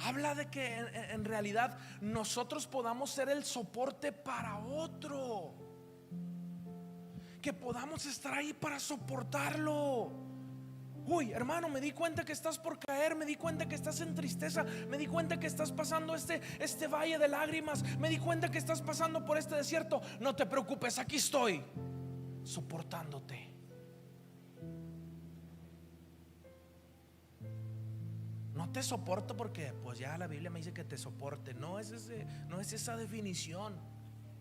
Habla de que en realidad nosotros podamos ser el soporte para otro, que podamos estar ahí para soportarlo. Uy, hermano, me di cuenta que estás por caer, me di cuenta que estás en tristeza, me di cuenta que estás pasando este valle de lágrimas, me di cuenta que estás pasando por este desierto. No te preocupes, aquí estoy soportándote. No te soporto porque pues ya la Biblia me dice que te soporte. No es esa definición.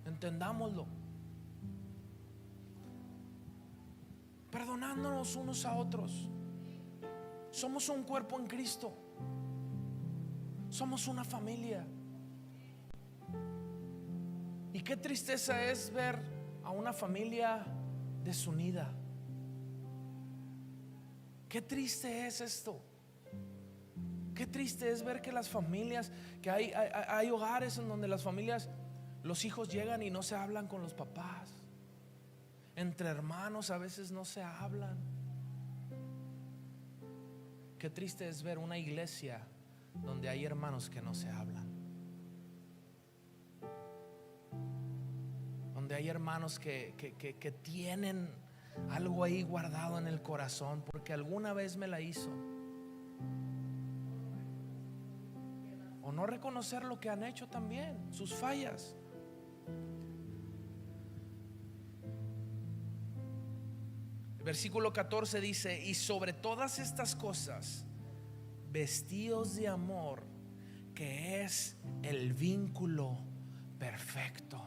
Entendámoslo. Perdonándonos unos a otros. Somos un cuerpo en Cristo. Somos una familia. Y qué tristeza es ver a una familia desunida. Qué triste es esto. Qué triste es ver que las familias, que hay hogares en donde las familias, los hijos llegan y no se hablan con los papás. Entre hermanos a veces no se hablan. Qué triste es ver una iglesia donde hay hermanos que no se hablan, donde hay hermanos que tienen algo ahí guardado en el corazón porque alguna vez me la hizo, o no reconocer lo que han hecho también, sus fallas. Versículo 14 dice: y sobre todas estas cosas, vestidos de amor, que es el vínculo perfecto.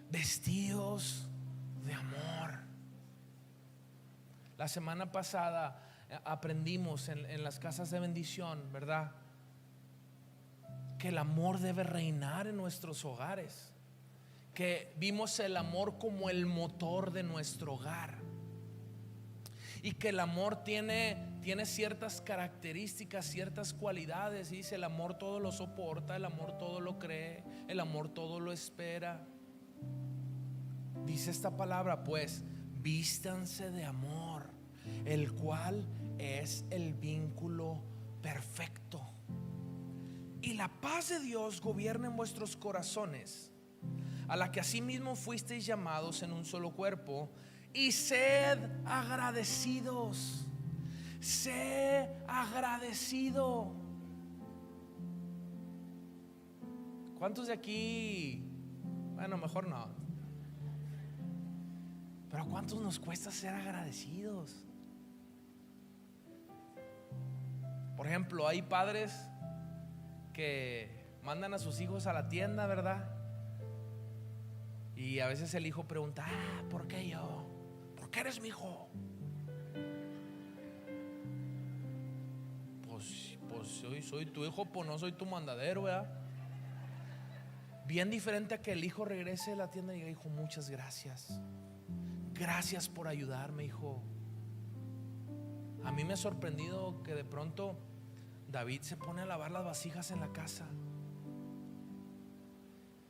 Vestidos de amor. La semana pasada aprendimos en las casas de bendición, ¿verdad?, que el amor debe reinar en nuestros hogares. Que vimos el amor como el motor de nuestro hogar, y que el amor tiene ciertas características, ciertas cualidades. Dice: el amor todo lo soporta, el amor todo lo cree, el amor todo lo espera. Dice esta palabra, pues, vístanse de amor, el cual es el vínculo perfecto. Y la paz de Dios gobierna en vuestros corazones, a la que asimismo fuisteis llamados en un solo cuerpo, y sed agradecidos. Sé agradecido. ¿Cuántos de aquí? Bueno, mejor no. Pero ¿a cuántos nos cuesta ser agradecidos? Por ejemplo, hay padres que mandan a sus hijos a la tienda, ¿verdad? Y a veces el hijo pregunta: ¿por qué yo? ¿Por qué eres mi hijo? Pues soy tu hijo, pues no soy tu mandadero, ¿verdad? Bien diferente a que el hijo regrese de la tienda y diga: hijo, muchas gracias. Gracias por ayudarme, hijo. A mí me ha sorprendido que de pronto David se pone a lavar las vasijas en la casa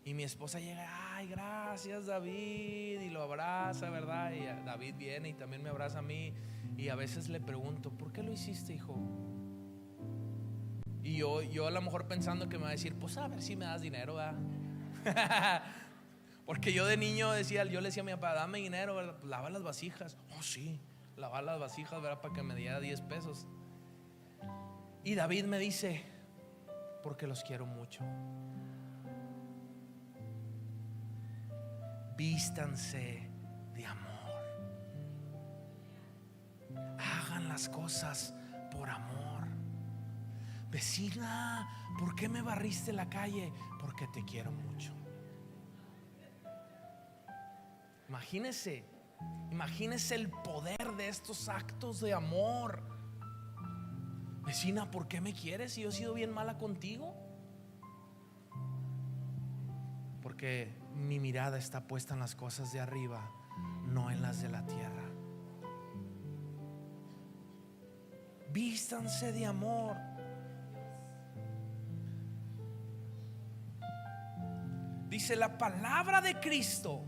y mi esposa llega: ay, gracias, David, y lo abraza, ¿verdad? Y David viene y también me abraza a mí. Y a veces le pregunto: ¿por qué lo hiciste, hijo? Y yo a lo mejor pensando que me va a decir: pues a ver si me das dinero, ¿verdad? Porque yo de niño yo le decía a mi papá: dame dinero, ¿verdad? Pues lava las vasijas. Oh, sí, lavar las vasijas, ¿verdad? Para que me diera 10 pesos. Y David me dice: porque los quiero mucho. Vístanse de amor. Hagan las cosas por amor. Vecina, ¿por qué me barriste la calle? Porque te quiero mucho. Imagínese el poder de estos actos de amor. Vecina, ¿por qué me quieres si yo he sido bien mala contigo? Porque mi mirada está puesta en las cosas de arriba, no en las de la tierra. Vístanse de amor. Dice: la palabra de Cristo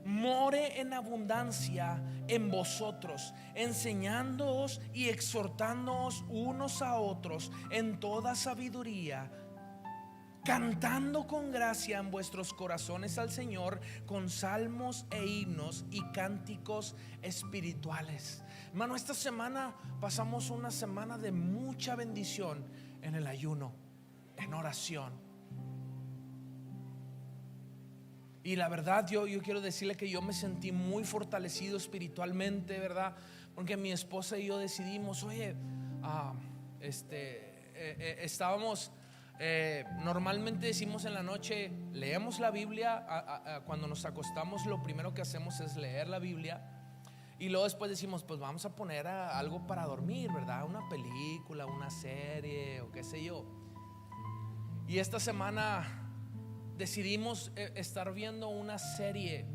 more en abundancia en vosotros, enseñándoos y exhortándoos unos a otros en toda sabiduría, cantando con gracia en vuestros corazones al Señor con salmos e himnos y cánticos espirituales. Hermano, esta semana pasamos una semana de mucha bendición en el ayuno, en oración. Y la verdad, yo quiero decirle que yo me sentí muy fortalecido espiritualmente, ¿verdad? Porque mi esposa y yo decidimos: oye, estábamos, normalmente decimos en la noche, leemos la Biblia. Cuando nos acostamos, lo primero que hacemos es leer la Biblia. Y luego después decimos: pues vamos a poner algo para dormir, ¿verdad? Una película, una serie o qué sé yo. Y esta semana decidimos estar viendo una serie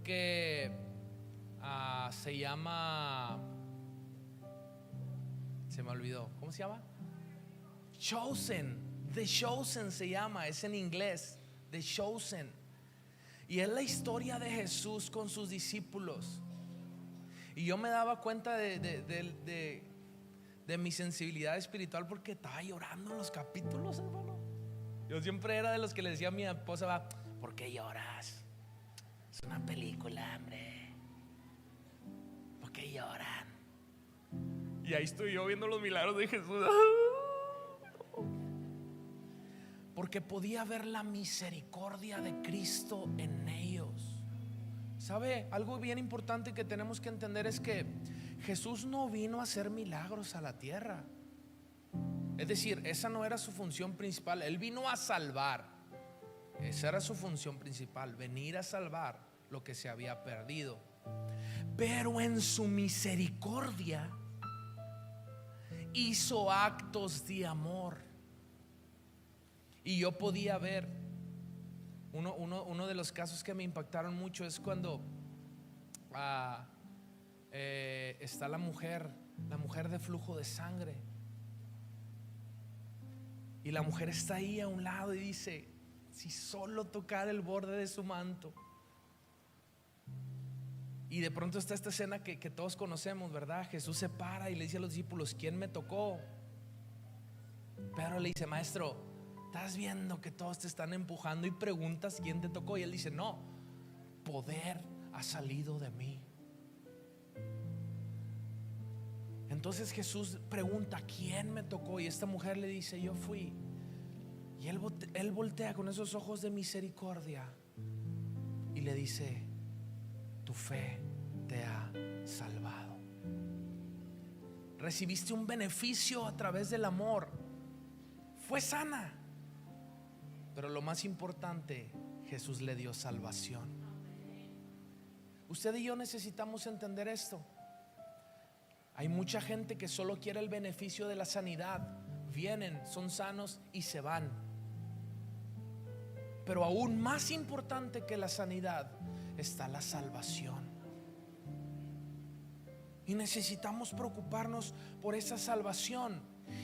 que se llama, se me olvidó, ¿cómo se llama? Chosen. The Chosen se llama, es en inglés, The Chosen. Y es la historia de Jesús con sus discípulos. Y yo me daba cuenta de mi sensibilidad espiritual porque estaba llorando en los capítulos, hermano. Yo siempre era de los que le decía a mi esposa: ¿por qué lloras? Es una película, hombre. ¿Por qué lloran? Y ahí estoy yo viendo los milagros de Jesús. Porque podía ver la misericordia de Cristo en ellos. ¿Sabe? Algo bien importante que tenemos que entender es que Jesús no vino a hacer milagros a la tierra. Es decir, esa no era su función principal. Él vino a salvar. Esa era su función principal, venir a salvar lo que se había perdido. Pero en su misericordia hizo actos de amor. Y yo podía ver uno de los casos que me impactaron mucho es cuando está la mujer de flujo de sangre. Y la mujer está ahí a un lado y dice: si solo tocar el borde de su manto. Y de pronto está esta escena que todos conocemos, ¿verdad? Jesús se para y le dice a los discípulos: ¿quién me tocó? Pedro le dice: maestro, estás viendo que todos te están empujando y preguntas quién te tocó. Y él dice: no, poder ha salido de mí. Entonces Jesús pregunta: ¿quién me tocó? Y esta mujer le dice: yo fui. Y él voltea con esos ojos de misericordia y le dice: tu fe te ha salvado. Recibiste un beneficio a través del amor. Fue sana. Pero lo más importante, Jesús le dio salvación. Usted y yo necesitamos entender esto. Hay mucha gente que solo quiere el beneficio de la sanidad. Vienen, son sanos y se van. Pero aún más importante que la sanidad está la salvación. Y necesitamos preocuparnos por esa salvación.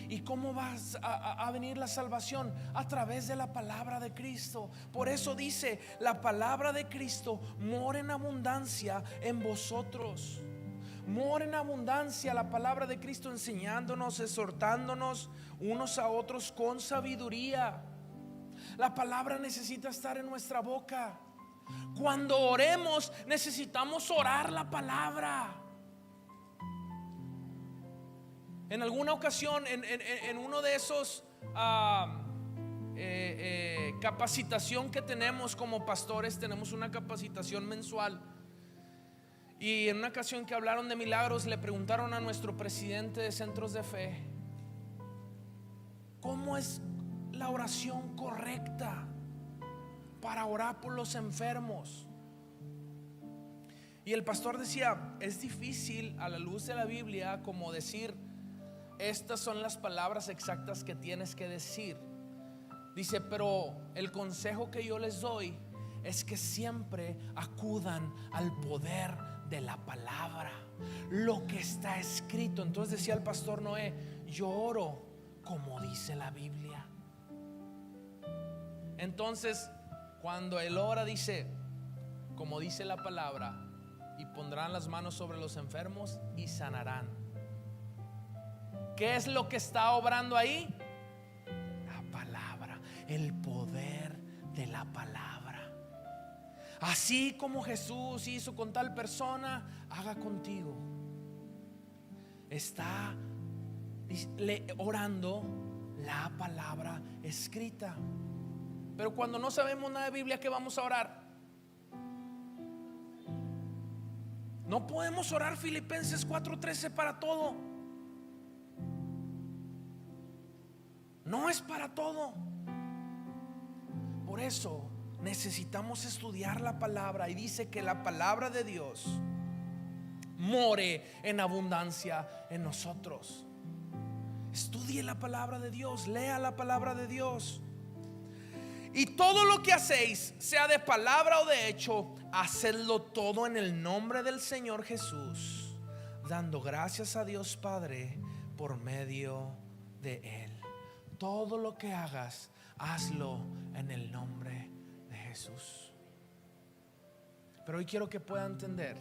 ¿Y cómo va a venir la salvación? A través de la palabra de Cristo. Por eso dice: la palabra de Cristo mora en abundancia en vosotros. Mora en abundancia la palabra de Cristo, enseñándonos, exhortándonos unos a otros con sabiduría. La palabra necesita estar en nuestra boca. Cuando oremos, necesitamos orar la palabra. En alguna ocasión, en uno de esos capacitación que tenemos como pastores, tenemos una capacitación mensual. Y en una ocasión que hablaron de milagros, le preguntaron a nuestro presidente de Centros de Fe: ¿cómo es la oración correcta para orar por los enfermos? Y el pastor decía: es difícil a la luz de la Biblia como decir, estas son las palabras exactas que tienes que decir. Dice: pero el consejo que yo les doy es que siempre acudan al poder de la palabra, lo que está escrito. Entonces decía el pastor Noé: yo oro como dice la Biblia. Entonces cuando él ora, dice como dice la palabra: y pondrán las manos sobre los enfermos y sanarán. ¿Qué es lo que está obrando ahí? La palabra, el poder de la palabra. Así como Jesús hizo con tal persona, haga contigo. Está orando la palabra escrita. Pero cuando no sabemos nada de Biblia, ¿qué vamos a orar? No podemos orar Filipenses 4:13 para todo. No es para todo. Por eso necesitamos estudiar la palabra. Y dice que la palabra de Dios more en abundancia en nosotros. Estudie la palabra de Dios, lea la palabra de Dios. Y todo lo que hacéis, sea de palabra o de hecho, hacedlo todo en el nombre del Señor Jesús, dando gracias a Dios Padre por medio de Él. Todo lo que hagas, hazlo en el nombre de Jesús. Pero hoy quiero que pueda entender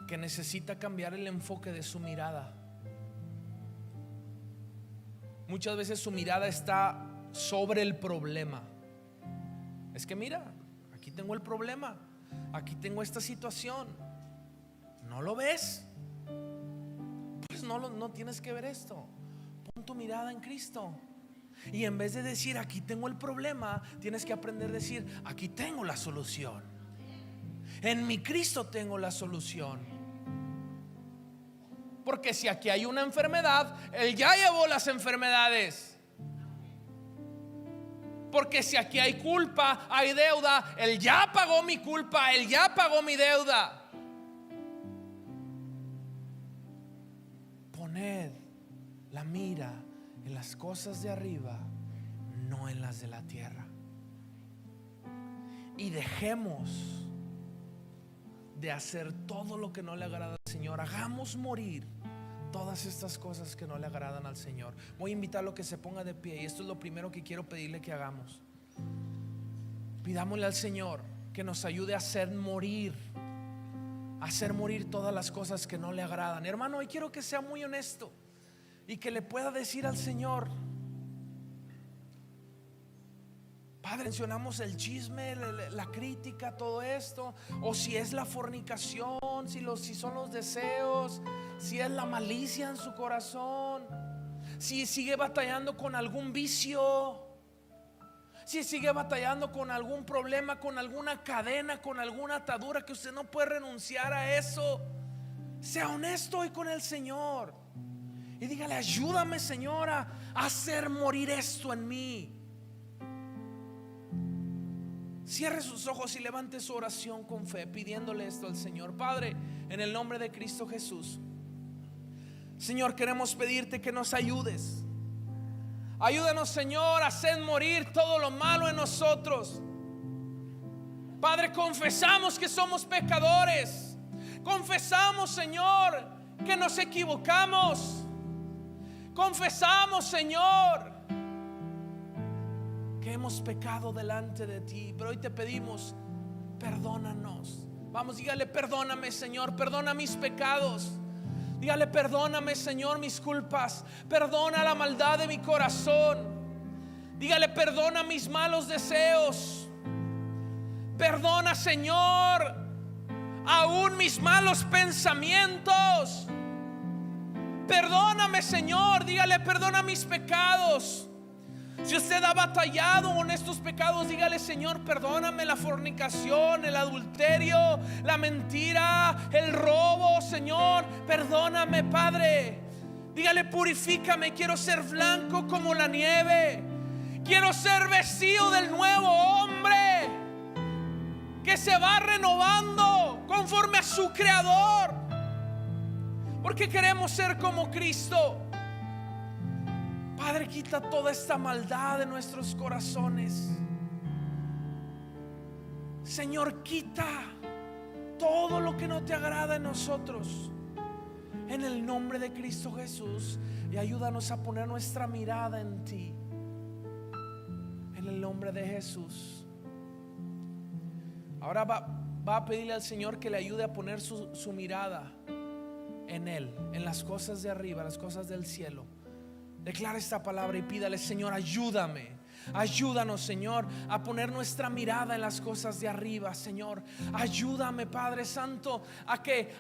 que necesita cambiar el enfoque de su mirada. Muchas veces su mirada está sobre el problema. Es que mira, aquí tengo el problema, aquí tengo esta situación. ¿No lo ves? Pues no tienes que ver esto. Pon tu mirada en Cristo. Y en vez de decir aquí tengo el problema, tienes que aprender a decir aquí tengo la solución. En mi Cristo tengo la solución. Porque si aquí hay una enfermedad, Él ya llevó las enfermedades. Porque si aquí hay culpa, hay deuda, Él ya pagó mi culpa, Él ya pagó mi deuda. Poned la mira en las cosas de arriba, no en las de la tierra. Y dejemos de hacer todo lo que no le agrada al Señor. Hagamos morir todas estas cosas que no le agradan al Señor. Voy a invitarlo a que se ponga de pie. Y esto es lo primero que quiero pedirle que hagamos. Pidámosle al Señor que nos ayude a hacer morir todas las cosas que no le agradan. Hermano, hoy quiero que sea muy honesto y que le pueda decir al Señor: Padre, mencionamos el chisme, la crítica, todo esto. O si es la fornicación, si son los deseos, si es la malicia en su corazón, si sigue batallando con algún vicio, si sigue batallando con algún problema, con alguna cadena, con alguna atadura que usted no puede renunciar a eso. Sea honesto hoy con el Señor y dígale: ayúdame, Señor, a hacer morir esto en mí. Cierre sus ojos y levante su oración con fe, pidiéndole esto al Señor. Padre, en el nombre de Cristo Jesús, Señor, queremos pedirte que nos ayudes. Ayúdanos, Señor, a hacer morir todo lo malo en nosotros. Padre, confesamos que somos pecadores. Confesamos, Señor, que nos equivocamos. Confesamos, Señor, que hemos pecado delante de ti. Pero hoy te pedimos, perdónanos. Vamos, dígale: perdóname, Señor, perdona mis pecados. Dígale: perdóname, Señor, mis culpas. Perdona la maldad de mi corazón. Dígale: perdona mis malos deseos. Perdona, Señor, aún mis malos pensamientos. Perdóname, Señor. Dígale: perdona mis pecados. Si usted ha batallado con estos pecados, dígale: Señor, perdóname la fornicación, el adulterio, la mentira, el robo. Señor, perdóname, Padre. Dígale: purifícame, quiero ser blanco como la nieve. Quiero ser vestido del nuevo hombre que se va renovando conforme a su Creador, porque queremos ser como Cristo. Padre, quita toda esta maldad de nuestros corazones. Señor, quita todo lo que no te agrada en nosotros, en el nombre de Cristo Jesús. Y ayúdanos a poner nuestra mirada en ti, en el nombre de Jesús. Ahora va a pedirle al Señor que le ayude a poner su mirada en Él, en las cosas de arriba, las cosas del cielo. Declara esta palabra y pídale: Señor, ayúdame. Ayúdanos, Señor, a poner nuestra mirada en las cosas de arriba. Señor, ayúdame, Padre Santo, a que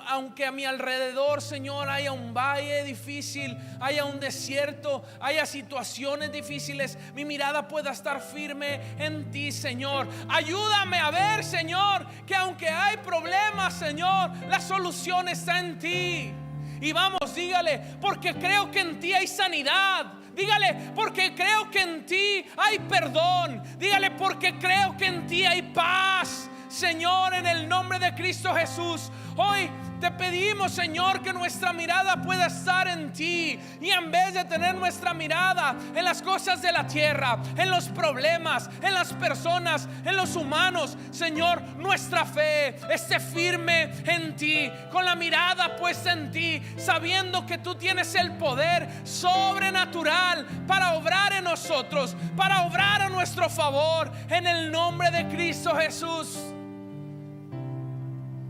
aunque a mi alrededor, Señor, haya un valle difícil, haya un desierto, haya situaciones difíciles, mi mirada pueda estar firme en ti, Señor. Ayúdame a ver, Señor, que aunque hay problemas, Señor, la solución está en ti. Y vamos, dígale: porque creo que en ti hay sanidad. Dígale: porque creo que en ti hay perdón. Dígale: porque creo que en ti hay paz. Señor, en el nombre de Cristo Jesús, hoy te pedimos, Señor, que nuestra mirada pueda estar en ti. Y en vez de tener nuestra mirada en las cosas de la tierra, en los problemas, en las personas, en los humanos, Señor, nuestra fe esté firme en ti, con la mirada puesta en ti, sabiendo que tú tienes el poder sobrenatural para obrar en nosotros, para obrar a nuestro favor, en el nombre de Cristo Jesús.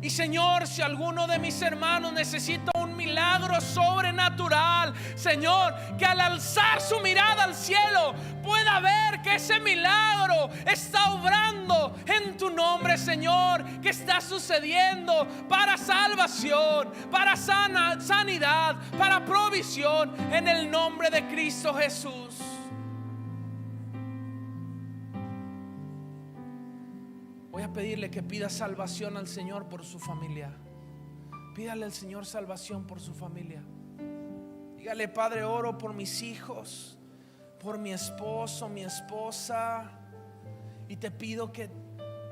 Y Señor, si alguno de mis hermanos necesita un milagro sobrenatural, Señor, que al alzar su mirada al cielo pueda ver que ese milagro está obrando en tu nombre, Señor, que está sucediendo para salvación, para sanidad, para provisión, en el nombre de Cristo Jesús. Voy a pedirle que pida salvación al Señor por su familia. Pídale al Señor salvación por su familia. Dígale: Padre, oro por mis hijos, por mi esposo, mi esposa, y te pido que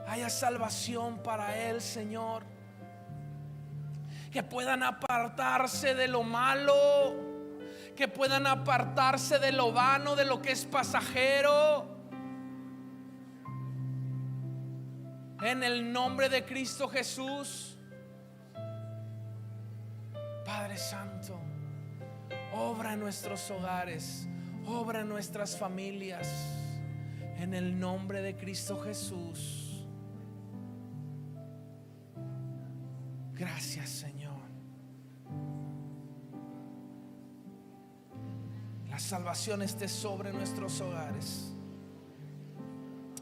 haya salvación para él, Señor. Que puedan apartarse de lo malo, que puedan apartarse de lo vano, de lo que es pasajero. En el nombre de Cristo Jesús. Padre Santo, obra en nuestros hogares, obra en nuestras familias, en el nombre de Cristo Jesús. Gracias, Señor. La salvación esté sobre nuestros hogares.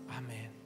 Amén.